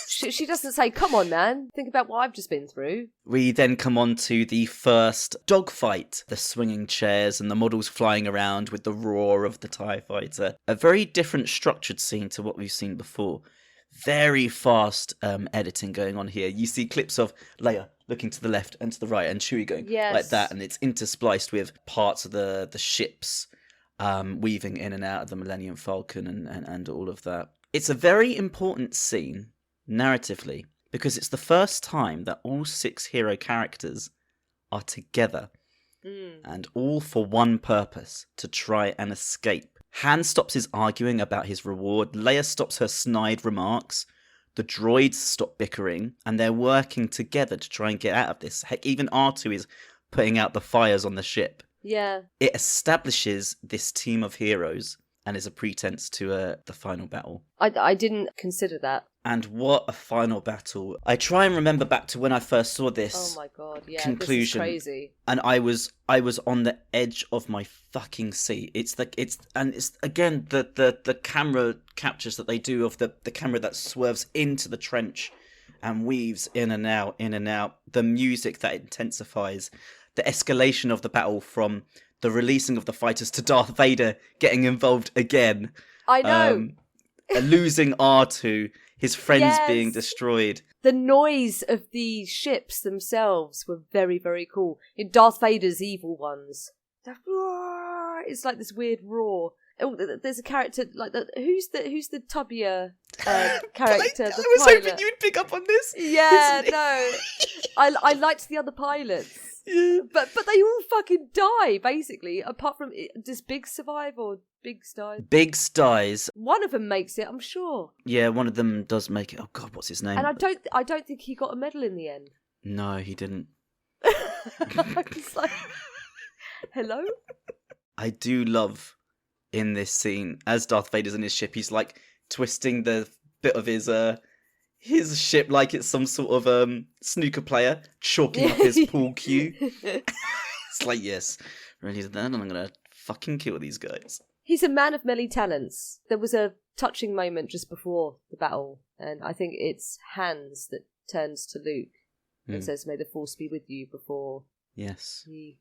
She doesn't say, come on, man. Think about what I've just been through.
We then come on to the first dogfight. The swinging chairs and the models flying around with the roar of the TIE fighter. A very different structured scene to what we've seen before. Very fast editing going on here. You see clips of Leia looking to the left and to the right and Chewie going
Yes.
like that, and it's interspliced with parts of the ships weaving in and out of the Millennium Falcon and all of that. It's a very important scene narratively because it's the first time that all 6 hero characters are together and all for one purpose, to try and escape. Han stops his arguing about his reward, Leia stops her snide remarks, the droids stop bickering, and they're working together to try and get out of this. Heck, even R2 is putting out the fires on the ship.
Yeah.
It establishes this team of heroes and is a pretense to the final battle.
I didn't consider that.
And what a final battle. I try and remember back to when I first saw this.
Oh my god, yeah.
Conclusion.
This is crazy.
And I was on the edge of my fucking seat. It's again the camera captures that they do of the camera that swerves into the trench and weaves in and out. The music that intensifies, the escalation of the battle from the releasing of the fighters to Darth Vader getting involved again.
I know.
Losing R2, his friends
Yes.
being destroyed.
The noise of the ships themselves were very, very cool. In Darth Vader's evil ones, it's like this weird roar. Oh, there's a character like that. Who's the tubbier character?
I
the
was
pilot.
hoping you'd pick up on this.
Yeah,
Isn't it?
no. I liked the other pilots.
Yeah.
But they all fucking die, basically, apart from... Does Biggs survive, or Biggs dies?
Biggs dies.
One of them makes it, I'm sure.
Yeah, one of them does make it. Oh God, what's his name?
And I don't think he got a medal in the end.
No, he didn't.
I was like, hello?
I do love in this scene, as Darth Vader's in his ship, he's like twisting the bit of his ship like it's some sort of snooker player, chalking up his pool cue. It's like, yes, really, then I'm gonna fucking kill these guys.
He's a man of many talents. There was a touching moment just before the battle, and I think it's Hans that turns to Luke and says, "May the Force be with you," before
Yes.
he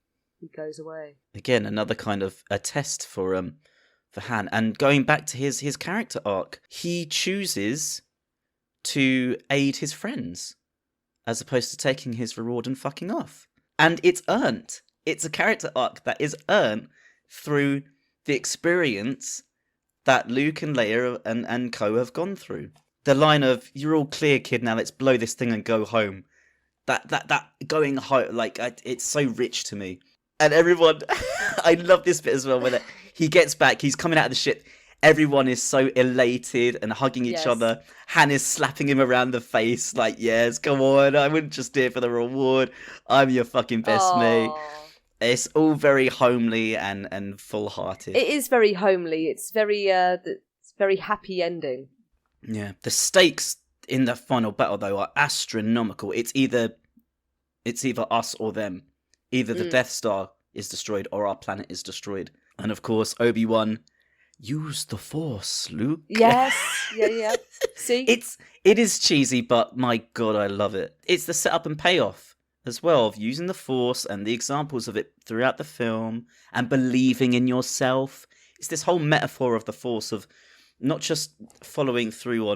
goes away.
Again, another kind of a test for Han. And going back to his character arc, he chooses to aid his friends. as opposed to taking his reward and fucking off. And it's earned. It's a character arc that is earned through the experience that Luke and Leia and co have gone through. The line of, "You're all clear, kid, now let's blow this thing and go home." That going home, like, it's so rich to me. And everyone, I love this bit as well, when he gets back, he's coming out of the ship, everyone is so elated and hugging each other. Han is slapping him around the face, like, yes, come on, I wouldn't just do it for the reward, I'm your fucking best mate. It's all very homely and full-hearted.
It is very homely. It's very happy ending.
Yeah, the stakes in the final battle, though, are astronomical. It's either us or them. Either the Death Star is destroyed or our planet is destroyed. And of course, Obi-Wan, use the Force, Luke.
Yes, yeah. See?
It is cheesy, but my God, I love it. It's the setup and payoff as well of using the Force and the examples of it throughout the film and believing in yourself. It's this whole metaphor of the Force of not just following through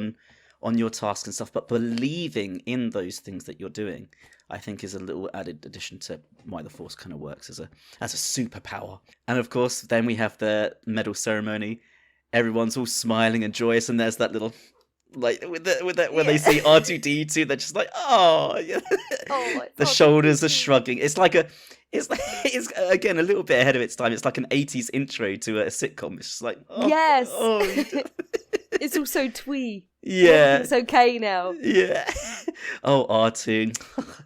on your task and stuff, but believing in those things that you're doing, I think is a little added addition to why the Force kind of works as a superpower. And of course, then we have the medal ceremony. Everyone's all smiling and joyous, and there's that little, like, with that when they see R2D2, they're just like, oh, yeah. The shoulders are shrugging. It's again a little bit ahead of its time. It's like an 80s intro to a sitcom. It's just like, oh,
yes.
Oh.
It's also twee.
Yeah.
It's okay now.
Yeah. Oh, R2.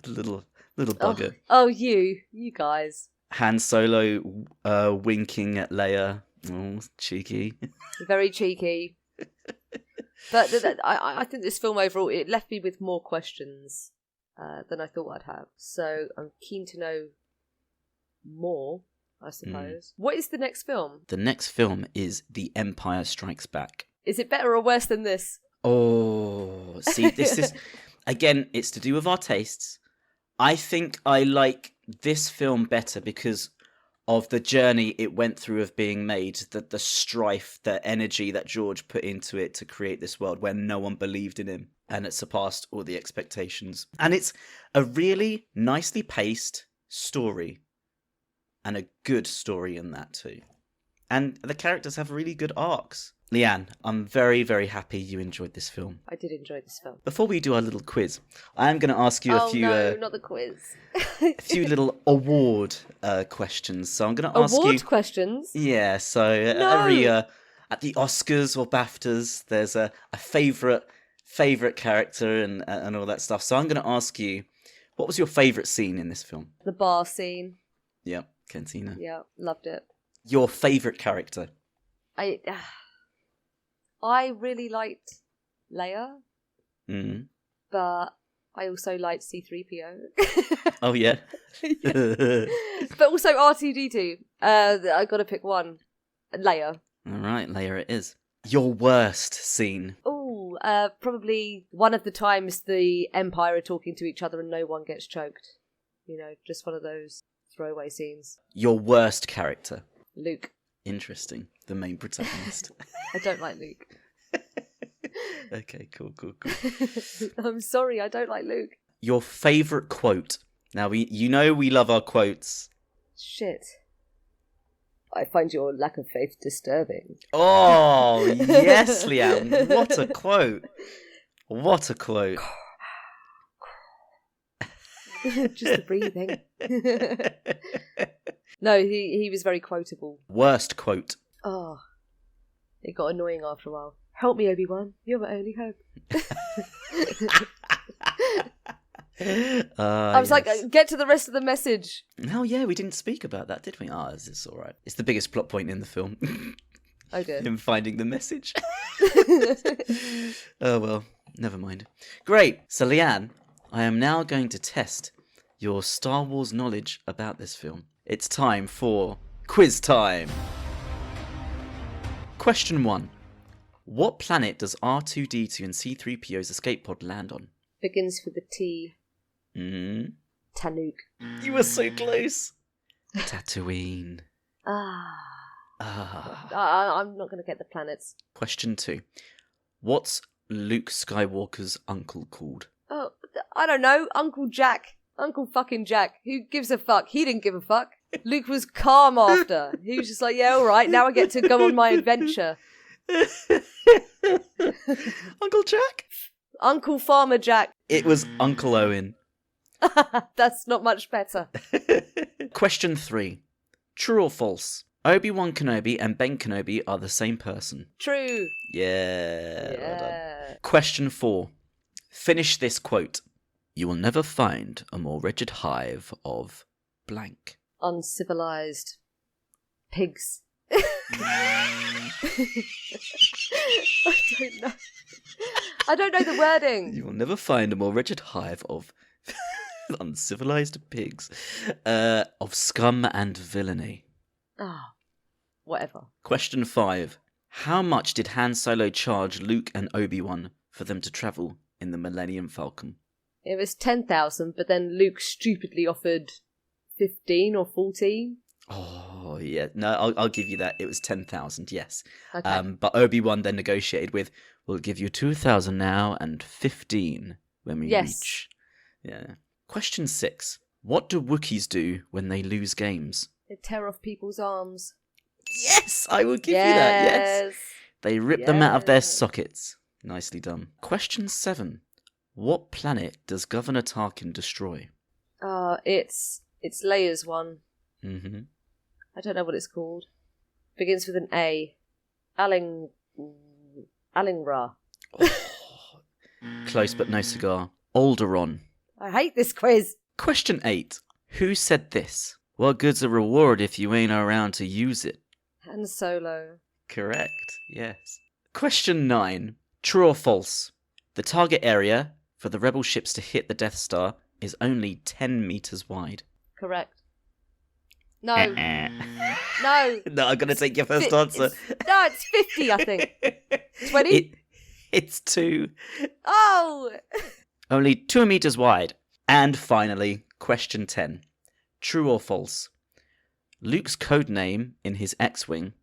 little bugger.
Oh, you guys.
Han Solo winking at Leia. Oh, cheeky.
Very cheeky. But I think this film overall, it left me with more questions than I thought I'd have. So I'm keen to know more, I suppose. What is the next film?
The next film is The Empire Strikes Back.
Is it better or worse than this?
Oh, see, this is, again, it's to do with our tastes. I think I like this film better because of the journey it went through of being made, the strife, the energy that George put into it to create this world where no one believed in him, and it surpassed all the expectations. And it's a really nicely paced story, and a good story in that too. And the characters have really good arcs. Leanne, I'm very, very happy you enjoyed this film.
I did enjoy this film.
Before we do our little quiz, I am going to ask you a few...
no, not the quiz.
a few little award questions. So I'm going to ask you...
Award questions?
Yeah, so every... at the Oscars or BAFTAs, there's a favourite character and all that stuff. So I'm going to ask you, what was your favourite scene in this film?
The bar scene.
Yep, Cantina.
Yeah, loved it.
Your favourite character?
I really liked Leia, but I also liked C-3PO.
Oh, yeah?
But also R2-D2. I got to pick one. Leia.
All right, Leia it is. Your worst scene?
Oh, probably one of the times the Empire are talking to each other and no one gets choked. You know, just one of those throwaway scenes.
Your worst character?
Luke.
Interesting. The main protagonist.
I don't like Luke.
Okay, cool.
I'm sorry, I don't like Luke.
Your favourite quote? Now, we love our quotes.
Shit. I find your lack of faith disturbing.
Oh, yes, Leanne. What a quote. What a quote.
Just the breathing. No, he was very quotable.
Worst quote?
Oh, it got annoying after a while. Help me, Obi-Wan. You're my only hope. I was like, get to the rest of the message.
Oh, yeah, we didn't speak about that, did we? It's all right. It's the biggest plot point in the film.
Oh, good.
Him finding the message. Oh, well, never mind. Great. So, Leanne, I am now going to test your Star Wars knowledge about this film. It's time for quiz time. Question 1. What planet does R2-D2 and C-3PO's escape pod land on?
Begins with a T. Tanuk.
You were so close. Tatooine.
I'm not going to get the planets.
Question 2. What's Luke Skywalker's uncle called?
Oh, I don't know, Uncle Jack. Uncle fucking Jack. Who gives a fuck? He didn't give a fuck. Luke was calm after. He was just like, yeah, all right, now I get to go on my adventure.
Uncle Jack?
Uncle Farmer Jack.
It was Uncle Owen.
That's not much better.
Question 3. True or false? Obi-Wan Kenobi and Ben Kenobi are the same person.
True.
Yeah. Well done. Question 4. Finish this quote. You will never find a more wretched hive of blank.
Uncivilized pigs. I don't know the wording.
You will never find a more wretched hive of uncivilized pigs, of scum and villainy.
Ah, whatever.
Question 5. How much did Han Solo charge Luke and Obi-Wan for them to travel in the Millennium Falcon?
It was 10,000, but then Luke stupidly offered 15 or 14.
Oh, yeah. No, I'll give you that. It was 10,000, yes.
Okay.
But Obi-Wan then negotiated with, we'll give you 2,000 now and 15 when we reach. Yeah. Question 6. What do Wookiees do when they lose games?
They tear off people's arms.
Yes, I will give you that, yes. They rip them out of their sockets. Nicely done. Question 7. What planet does Governor Tarkin destroy?
It's Leia's one.
Mm-hmm.
I don't know what it's called. Begins with an A. Alingra.
Oh, close but no cigar. Alderaan.
I hate this quiz.
Question 8. Who said this? What good's a reward if you ain't around to use it?
Han Solo.
Correct, yes. Question 9. True or false? The target area for the rebel ships to hit the Death Star is only 10 meters wide.
Correct. No. No.
No, I'm going to take your first answer.
It's 50, I think. 20?
It's 2.
Oh!
Only 2 meters wide. And finally, question 10. True or false? Luke's code name in his X-Wing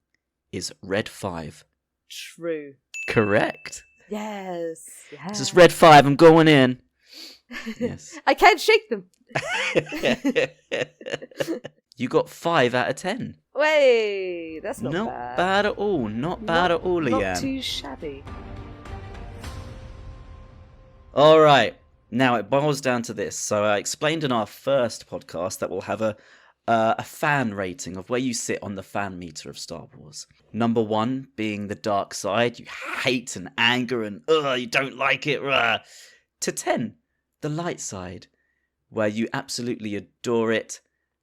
is Red 5.
True.
Correct.
Yes.
This is Red 5, I'm going in. Yes.
I can't shake them.
You got 5 out of 10.
Wait, that's not bad.
Not bad at all. Not bad at all, Leanne.
Not too shabby.
All right. Now it boils down to this. So I explained in our first podcast that we'll have a fan rating of where you sit on the fan meter of Star Wars. Number 1 being the dark side. You hate and anger and you don't like it. To 10, the light side, where you absolutely adore it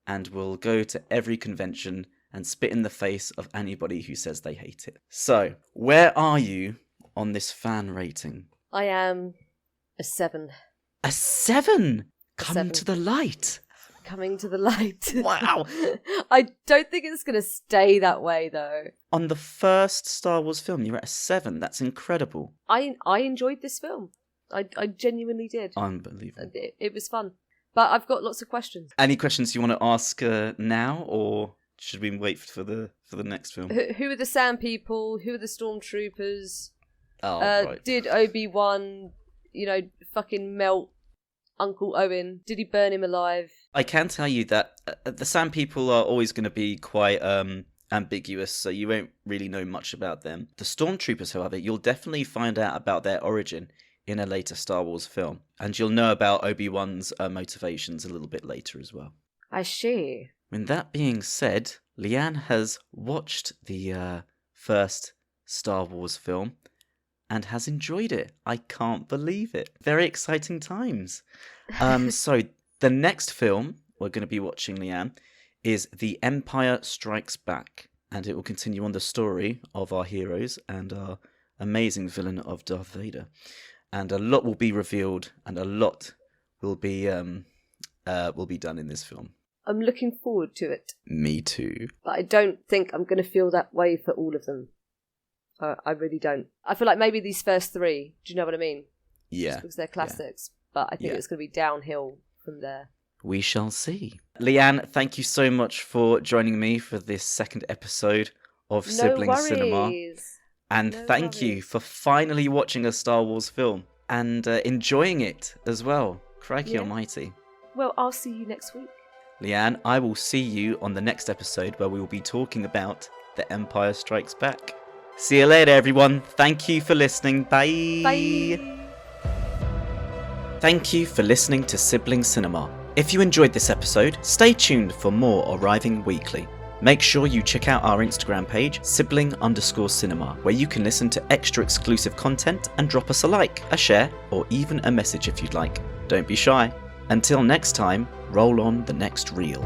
and will go to every convention and spit in the face of anybody who says they hate it. So, where are you on this fan rating?
I am a 7.
A 7? Come
7.
to the light.
Coming to the light.
Wow.
I don't think it's going to stay that way, though.
On the first Star Wars film, you're at a 7. That's incredible.
I enjoyed this film. I genuinely did.
Unbelievable.
It was fun. But I've got lots of questions.
Any questions you want to ask now, or should we wait for the next film?
Who are the Sand People? Who are the Stormtroopers?
Oh, right.
Did Obi-Wan, fucking melt Uncle Owen? Did he burn him alive?
I can tell you that the Sand People are always going to be quite ambiguous, so you won't really know much about them. The Stormtroopers, however, you'll definitely find out about their origin in a later Star Wars film. And you'll know about Obi-Wan's motivations a little bit later as well.
I see.
With that being said, Leanne has watched the first Star Wars film and has enjoyed it. I can't believe it. Very exciting times. So the next film we're going to be watching, Leanne, is The Empire Strikes Back. And it will continue on the story of our heroes and our amazing villain of Darth Vader. And a lot will be revealed, and a lot will be done in this film.
I'm looking forward to it.
Me too.
But I don't think I'm going to feel that way for all of them. I really don't. I feel like maybe these first 3. Do you know what I mean?
Yeah.
Just because they're classics. Yeah. But I think it's going to be downhill from there.
We shall see. Leanne, thank you so much for joining me for this second episode of Sibling Cinema. And thank you for finally watching a Star Wars film and enjoying it as well. Crikey
Yeah.
almighty.
Well, I'll see you next week.
Leanne, I will see you on the next episode where we will be talking about The Empire Strikes Back. See you later, everyone. Thank you for listening. Bye.
Bye.
Thank you for listening to Sibling Cinema. If you enjoyed this episode, stay tuned for more arriving weekly. Make sure you check out our Instagram page, sibling_cinema, where you can listen to extra exclusive content and drop us a like, a share, or even a message if you'd like. Don't be shy. Until next time, roll on the next reel.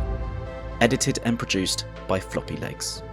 Edited and produced by Floppy Legs.